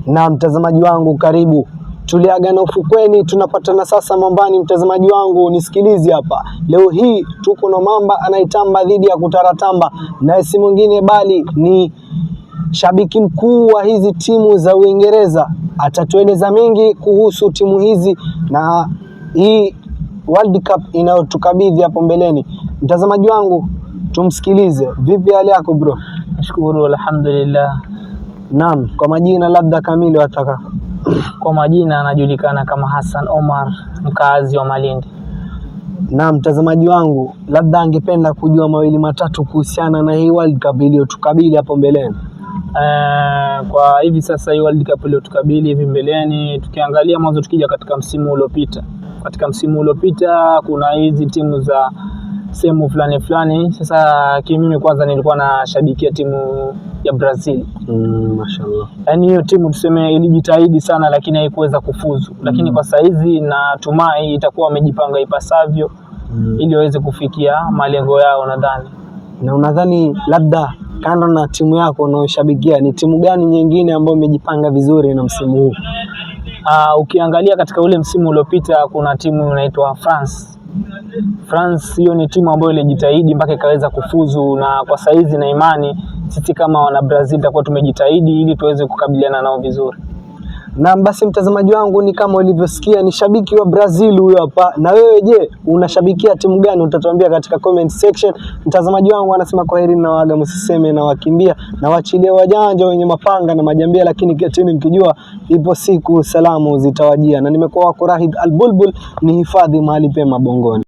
Na mtazamaji wangu, karibu. Tuliagana ufukweni, tunapatana sasa mambani. Mtazamaji wangu, nisikilize hapa. Leo hii tuko na mamba anaitamba dhidi ya kutaratamba, na si mwingine bali ni shabiki mkuu wa hizi timu za Uingereza. Atatueleza mengi kuhusu timu hizi na hii World Cup inayotukabidhi hapo mbeleni. Mtazamaji wangu, tumsikilize. Vipi hali yako bro? Nashukuru, alhamdulillah. Naam, kwa majina labda kamili wataka? Kwa majina anajulikana kama Hassan Omar, mkazi wa Malindi. Na mtazamaji wangu, labda angependa kujua mawili matatu kuhusiana na hii World Cup iliyotukabili hapo mbeleni. Kwa hivi sasa hii World Cup iliyotukabili hivi mbeleni, tukiangalia mwanzo tukija katika msimu uliopita. Katika msimu uliopita kuna hizi timu za sehemu fulani. Sasa mimi kwanza nilikuwa nashabikia timu ya Brazil. Mashallah. Yaani hiyo timu tuseme ilijitahidi sana lakini haikuweza kufuzu. Lakini kwa saizi natumai itakuwa wamejipanga ipasavyo ili waweze kufikia malengo yao nadhani. Na unadhani labda kando na timu yako unayoshabikia ni timu gani nyingine ambayo imejipanga vizuri na msimu huu? Ukiangalia katika ule msimu uliopita kuna timu inaitwa France, hiyo ni timu ambayo ilijitahidi mpaka ikaweza kufuzu, na kwa saizi na imani sisi kama wana Brazil tutakuwa tumejitahidi ili tuweze kukabiliana nao vizuri. Na basi mtazamaji wangu, ni kama ulivyosikia, ni shabiki wa Brazil huyo hapa. Na wewe je, unashabikia timu gani? Utatuambia katika comment section. Mtazamaji wangu anasema kwaheri na waaga, msiseme na wakimbia na waachilie wajanja wenye mapanga na majambia, lakini ketini mkijua ipo siku salamu zitawajia. Na nimekuwa wako Rahid Al Bulbul, ni hifadhi mahali pema Bongoni.